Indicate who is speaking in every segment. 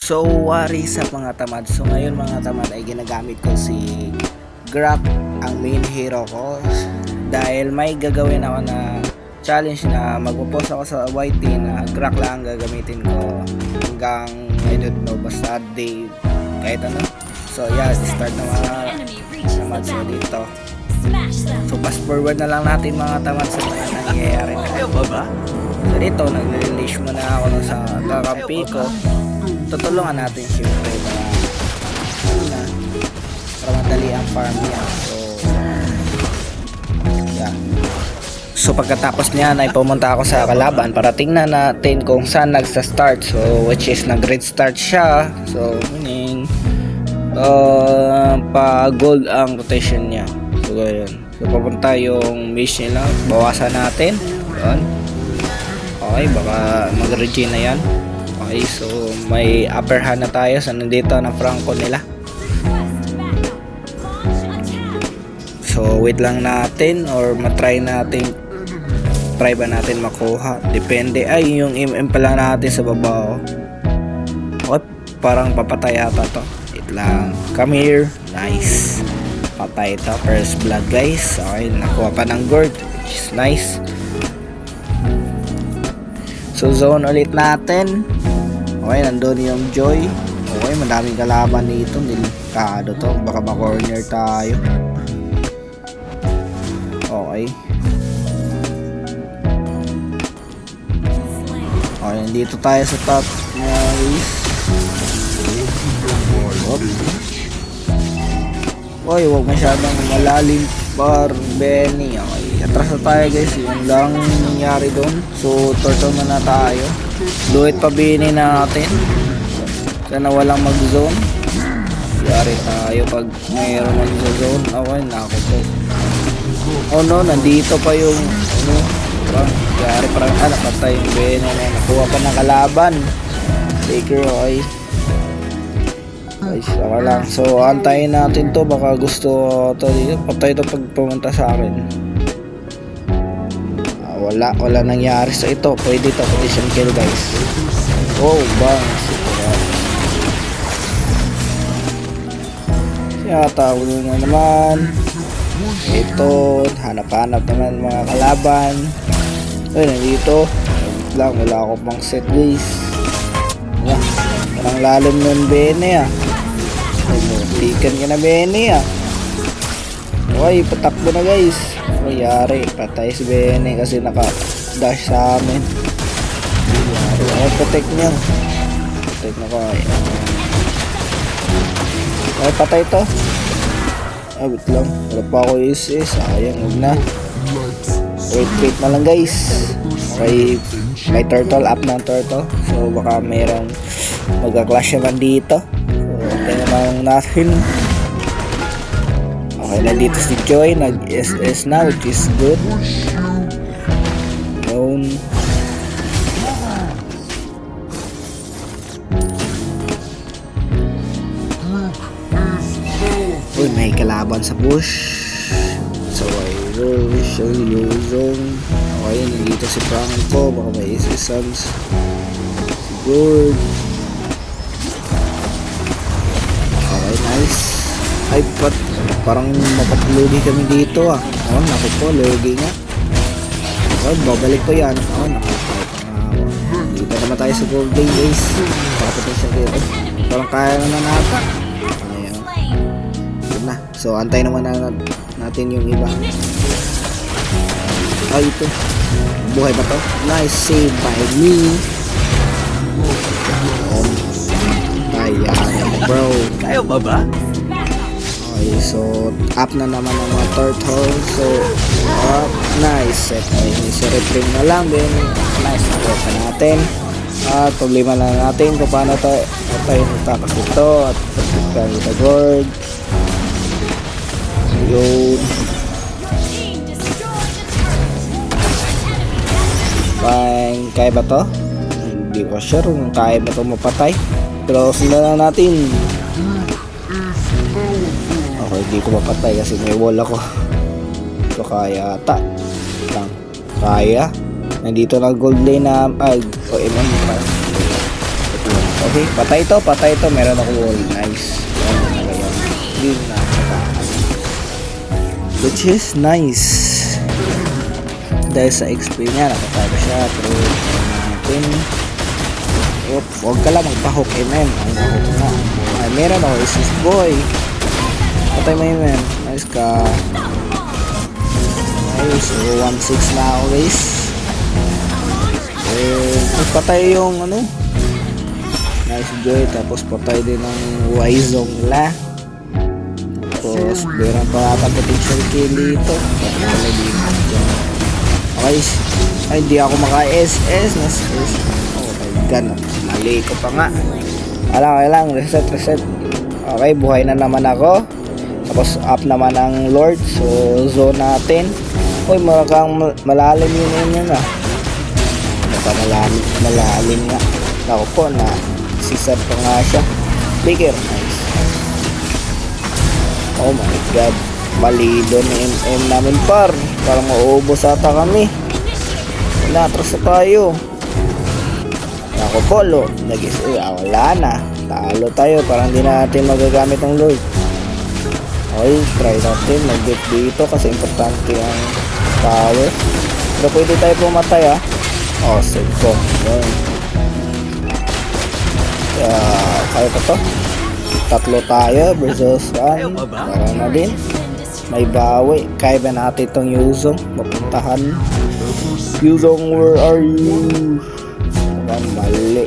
Speaker 1: So, wari sa mga tamad. So, ngayon mga tamad ay ginagamit ko si Grok, ang main hero ko. Dahil may gagawin ako na challenge na magpo-post ako sa YT na Grok lang ang gagamitin ko hanggang, I don't know, basta day, kahit ano. So, yeah, start na mga tamad. So, dito. So, fast forward na lang natin mga tamad sa mga nangyayari na.
Speaker 2: Ayaw ba ba?
Speaker 1: So, dito, nag-release muna ako sa kakampi ko. Tutulungan natin siyempre para madali ang farm niya. So pagkatapos niya ay pumunta ako sa kalaban para tingnan natin kung saan nagsa-start. So which is nag-red start siya. So meaning pa gold ang rotation niya. So ganyan. So papunta yung mission lang, bawasan natin. Yan. Okay, baka mag-regen na yan. Okay, so may upper hand na tayo sa nandito na Franco nila. So wait lang natin or matry natin, try ba natin makuha, depende. Ay, yung MM pa lang natin sa baba. Okay, parang papatay ata to. Wait lang, come here. Nice, patay ito, first blood guys. Okay, nakuha pa ng gold, which is nice. So zone ulit natin. Okay, nandun yung Joy. Okay, madaming kalaban dito. Delikado to. Baka ma-corner tayo. Okay. Okay, nandito tayo sa top. Nice. Okay, huwag masyadong malalim. Benny. Okay, atras na tayo guys. Yun lang nangyari doon. So, turtle na tayo. Luwit pa bini natin. Sana walang mag-zone. Yari tayo pag mayroon mag-zone. Okay, nako po. Oh no, nandito pa yung yari parang napatay yung bini na nakuha pa ng kalaban. Taker, okay. Guys, saka lang. So, antayin natin to. Baka gusto to dito. Patay to pag pumunta sa akin. Wala nangyari sa ito. Pwede to position kill guys. Oh, bang. Yata, ulo na naman. Ito, hanap-hanap naman mga kalaban. Ay, nandito. Lang, wala ako pang set guys. Yeah, parang lalim nun Bene ah. Tikan ka na Bene ah. Okay, patakbo na guys. Yari, patay si Bene kasi naka-dash sa amin. Yari, ay protect niya. Protect na ko ay. Ay, patay to. Ay, wait lang. Wala pa ako is. Sayang, huwag na. Wait na lang guys. Okay, may turtle, up ng turtle. So, baka mayroong magka-clash naman dito. So, okay naman natin. Okay, nandito si Joy, nag-SS na, which is good. Yun. Uy, may kalaban sa bush. So, yung zone. Okay, nandito si Franco, baka may SS-Sons. Good. Okay, nice. Ay, parang mapaplugi kami dito ah. Oh, naku po, lugi nga. Oh, babalik ko yan. Oh, naku po. Dito naman tayo sa gold game guys. Papatin siya dito. Parang kaya naman nata. Ayan. Yun na. So, antay naman natin yung iba. Ay, ito. Buhay ba to? Nice save by me. Ayan, bro.
Speaker 2: Ayaw ba ba?
Speaker 1: Okay, so up na naman ang mga turtle. So up, nice set. Okay, so retrim na lang din. Nice na pa natin. At problema na natin kung paano tayo natakas ito at pagkakal ito gold. Yun. Fine, kaya ba to? Hindi ko sure kung kaya ba ito mapatay. Pero sundan na natin. Okay, hindi ko mapatay kasi may wall ako. So kaya ata lang. Kaya. Nandito na gold lane na o MM pa. Okay, patay to, meron ako wall. Nice. Ayan, yun na. Which is nice. Dahil sa XP niya, nakatay ko siya. Pero natin. Huwag ka lang magpa-hook MM. Ang hook na. Ay, meron ako. Isis boy. Patay mo yun, man. Nice ka. Nice. So, 1-6 na ako, guys. Patay yung ano. Nice joy. Tapos patay din ng Y-Zone nila. Tapos, meron pa ata potential kill dito. Okay. Ay, hindi ako maka-SS. Oh my god. Mali ko pa nga. Kailang. Reset. Okay, buhay na naman ako. Tapos, up naman ang Lord. So, zone natin. Uy, marakang malalim yun ah. Malalim nga. Ako po na sisar pa nga siya. Bigger. Nice. Oh my god. Mali doon yung MM namin par. Parang mauubos ata kami. Atras na tayo. Ako po lo. Wala na. Talo tayo. Parang hindi natin magagamit ang Lord. Okay, try natin. Mag-get dito kasi importante ang power. Pero pwede tayo pumatay ah. Oh, save ko. Kaya pa to. Tatlo tayo versus 1. Para na din. May bawi. Kaya ba natin itong Yuzong? Mapuntahan. Yuzong, where are you? Mali.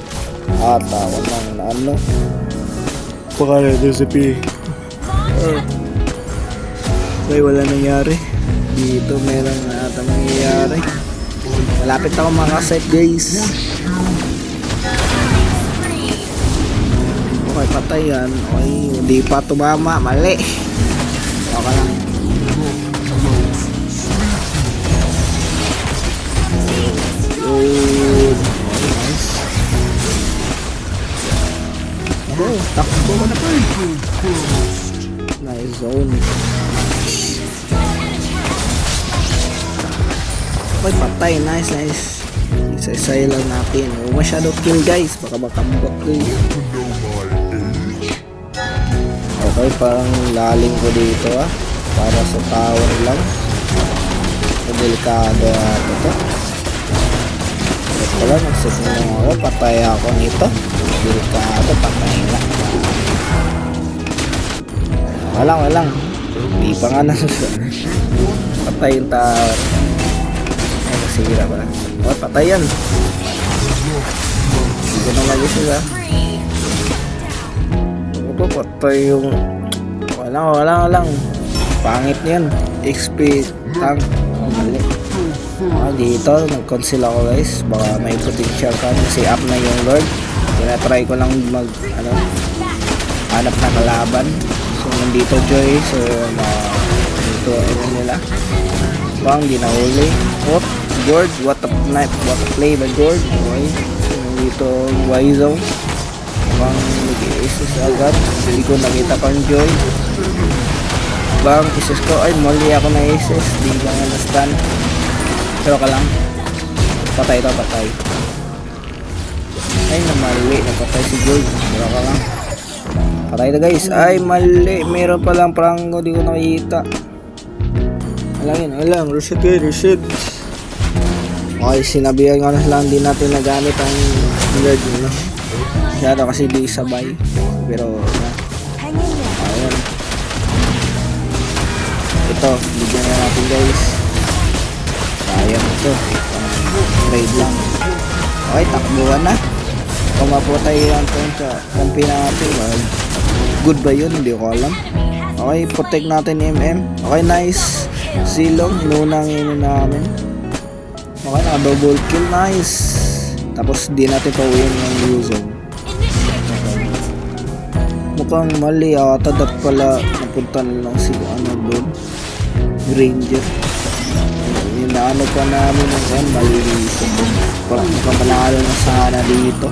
Speaker 1: Tawag ng ano. Pakala recipe. May wala nangyari. Dito meron na ata nangyayari. Malapit ako makaset guys. Okay, patay yan. Okay, hindi pa tumama. Mali. Okay lang. Nice. Oh, takbo ko na pa. Nice zone. Okay, patay. Nice. Isa-isa lang natin. Huwag masyado kill guys. Baka makambot ko yun. Okay, parang lalim ko dito ah. Para sa tower lang. Delikado ito. Ito lang, nagsit na lang ako. Patay ako nito. Delikado, patay na. Walang. Hindi pa nga nasusunod. Patay yung tower. Ay, nasira ba? Okay, patay yan. Hindi ko na lagi sila. Ito, patay yung... Walang. Pangit niyan. XP tank. Mali. Dito, nag-conceal ako guys. Baka may potential ka. Kasi up na yung Lord. Tinatry ko lang hanap na kalaban. So, nandito Joy. So, dito ayun nila. Bang, di na huli. George, what a play by George. Okay. So, nandito Y-Zone. Bang, nag-i-assist agad. Hindi ko nakita pang Joy. Bang, assist ko. Ay, mali ako na assist. Di ba nga na-stun. Pero ka lang. Patay. Ay, namali. Napatay si George. Pero ka lang. Patay na guys. Ay, mali. Meron palang pranggo. Di ko nakikita. Alang. Reset. Okay, sinabihan ko na lang. Hindi natin nagamit ang Lord. Masyado kasi di sabay. Pero, ayan. Ito, bigyan na natin guys. Sayang ito. Trade lang. Okay, takbuhan na. Kung maputay yan sa kampi natin. Good ba yun? Hindi ko alam. Okay, protect natin MM. Okay, nice. Silong, inunang namin. Okay, naka-double kill. Nice. Tapos di natin pauwiin yung Yuzong. Mukhang mali ata. Dapat pala napunta lang si doon. Ranger. Yung naano pa namin ng mali dito. Parang makamalalo na sana dito.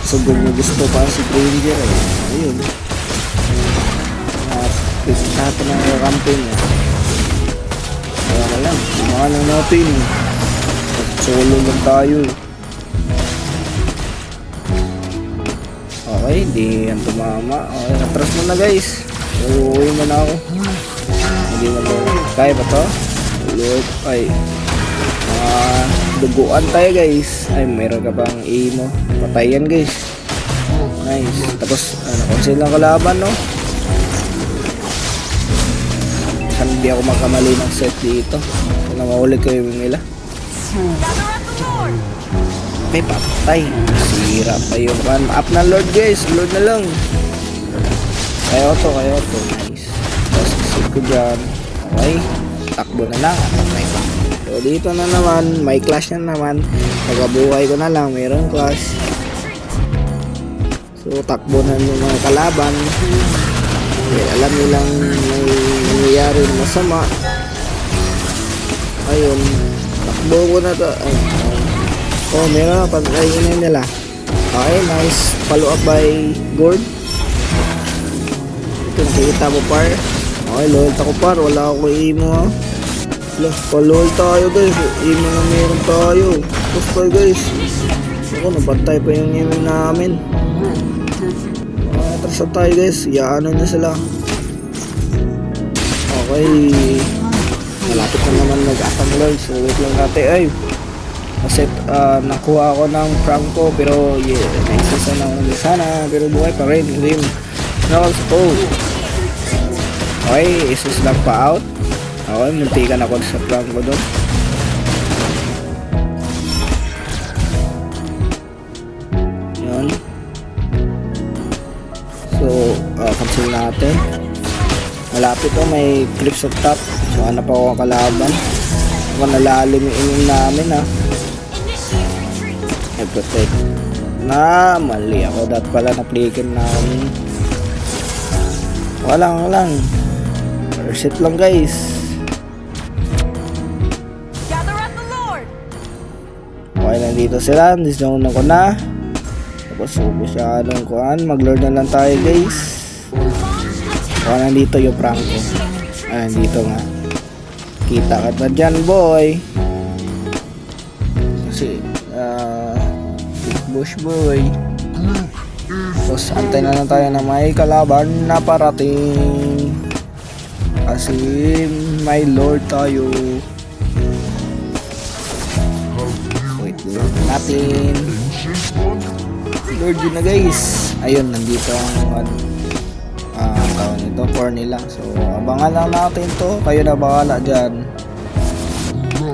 Speaker 1: So gusto pa si Ranger ayun. Natin ang campaign kaya lang, sumahan lang natin. Solo lang tayo. Okay, di yan tumama. Okay, natras mo na guys. Uuwi mo na ako. Hindi mo to. Kaya ba to? Look, ay. Duguan tayo guys. Ay, meron ka pang imo. Patay yan guys. Nice. Tapos, conceal lang kalaban, no? Sana hindi ako magkamali ng set dito. Sana maulit ko yung nila. May patay. Sira pa yung run up na Lord guys. Lord na lang. Kaya to. Nice. Tapos isip ko dyan. Okay. Takbo na lang. Patay pa. So dito na naman. May clash na naman. Pagkabuhay ko na lang. Mayroong clash. So takbo na yung mga kalaban. Okay, alam nilang may nangyayari masama. Ayun. Takbo ko na to. Ay. Oh, meron na pag-ayunin nila. Okay, nice. Follow up by Gord. Ito, nakikita mo par. Okay, loyal ako par. Wala akong imo ha. Loyal tayo guys. Imo na meron tayo. Tapos tayo guys. Ako, napatay pa yung imo namin. Atras na tayo guys. Yaano na sila. Okay. Malapit na naman nag-asam Lord. So, wait lang natin. Ay. Kasi nakuha ako ng Franco pero yeah, naisisa na ulit sana pero buhay pa rin Rim. Okay, isis lang pa out. Okay, muntikan ako sa Franco doon. Yun. So, cancel natin. Malapit to, may clip sa top. So, hanap ako ang kalaban. Kung nalalim yung inyong namin ha. Protect na mali ako dat pala na-plikin namin. Walang reset lang guys. Okay, nandito sila. Disown ko na. Tapos masyadong kuhan. Mag-lord na lang tayo guys. Okay, nandito yung Franco. Nandito nga. Kita ka na dyan boy. Kasi Bush boy. Tapos antay na lang tayo na may kalaban na parating. Kasi may Lord tayo. Wait lang natin. Lord yun na guys. Ayun, nandito ang tawag nito, corny lang. So abangan lang natin to. Kayo na bahala dyan. Ay,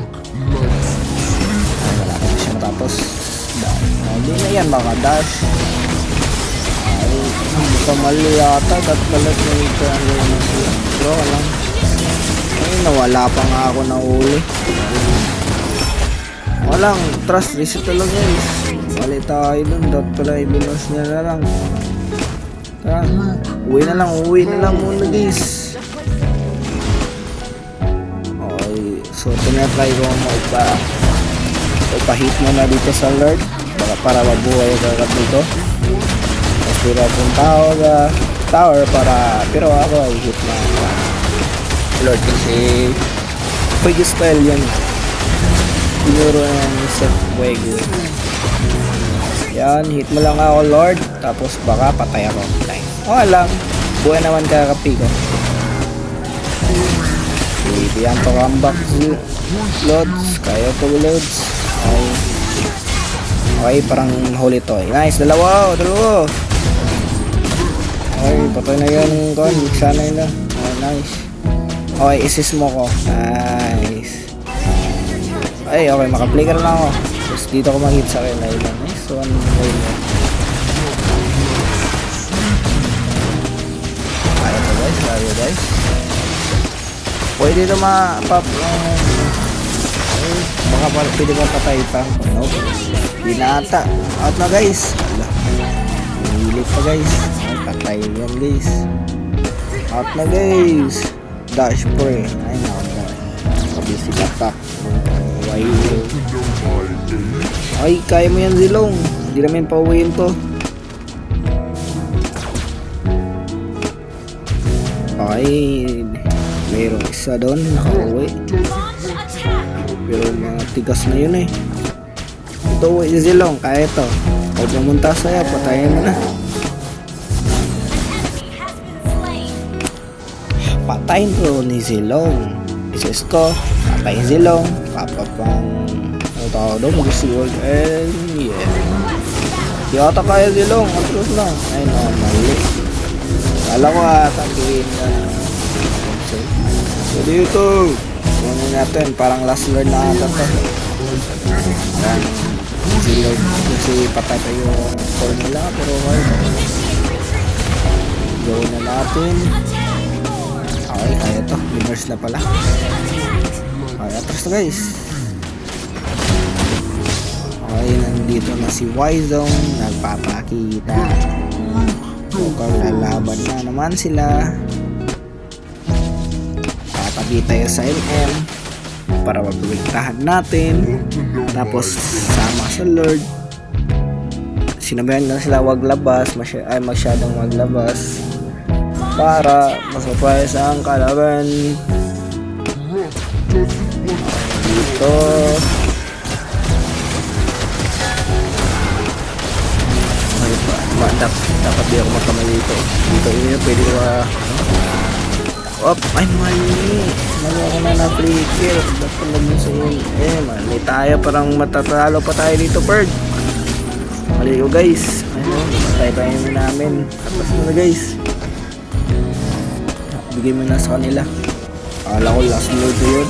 Speaker 1: wala na siya matapos. Hindi na yan mga dash. Ay, hindi ka mali yata. That palat na ito ang gawin na siya. Pero alam. Ay, nawala pa nga ako na uli. Walang trust reset lang guys. Mali tayo dun. That pala ibinos niya na lang. Tara, uwi na lang muna guys. Okay, so tinatry ko magpa-hit mo na dito sa Lord. Para mabuhay ka dito. Tapos dito akong tower para, pero ako ay hit na Lord kasi pwede style yan. Pinuro ng set wego. Yan, hit mo lang ako Lord. Tapos baka patay ako. Nice. Okay lang. Buhay naman kakapi ko. Bibigyan to comeback Lods. Kaya to Lods. Okay, parang huli to. Nice, dalawa. Okay, patay na yun. Sana yun na. Okay, nice. Okay, isis mo ko. Nice. Ay, okay, makaplay ka na lang ako. Tapos dito ko mag-hit sa akin. Nice, one way mo. Kaya guys. Pwede na ma-pop. Baka pwede ka patay pa. Nope. Binata. Out na guys. Hilit pa guys. Ay, patay yan guys. Out na guys. Dash pre. Ay, naku. Kabisig attack. Ay, kaya mo yan Zilong. Hindi namin pauwiin to. Okay. Mayroong isa doon. Nakauwi. Pero mga tigas na yun eh. Ito uwi si Zilong. Kaya ito. Huwag pumunta sa'yo. Patayin mo na. Papatayin ko ni Zilong. Isis ko, patayin Zilong. Papapang, ano tawag doon, mag-shield. And yeah. Di ata kaya Zilong, atros lang. Ay no, mali. Kala ko tagiin na. So dito, kunin natin, parang last lord na ata to. Ayan. Zilong, kasi patay pa yung core nila, pero okay. Gawin na natin. Okay, kaya to. Reverse na pala. Okay, atras na guys. Okay, nandito na si Wyzone. Nagpapakita. Mukhang lalaban na naman sila. Tatabi tayo sa MM para mapagligtahan natin. Tapos sama sa Lord. Sinabihan lang sila wag labas. Masyadong wag labas para ma-surprise ang kalaban. Dito dapat di ako magkamali dito. Dito yun pwede ko ay mali ako na na-flicker. Ba't ko nag-musin mali tayo, parang matatalo pa tayo dito, Perd. Mali ko guys. Matay pa yun namin. Tapos na guys, bigay mo na sa kanila. Akala ko last lord yun.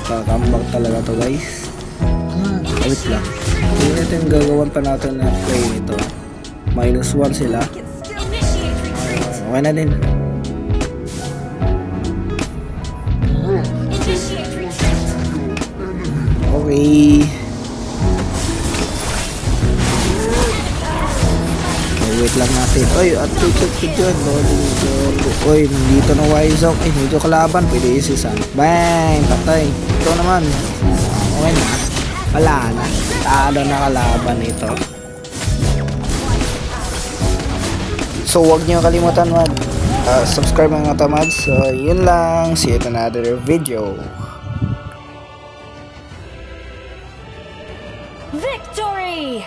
Speaker 1: Kakambak talaga to guys. Wait lang, hindi natin gagawan pa natin na play nito. -1 sila. Okay na din. Okay. Wait lang natin. Oy, at check ko dyan. Oy, nandito na Wyzone. Dito kalaban. Pwede isisan. Bang! Patay. Ito naman. Okay na. Wala na. Tado na kalaban ito. So, huwag niyo kalimutan subscribe mga tamads. So, yun lang. See you in another video.
Speaker 2: Victory!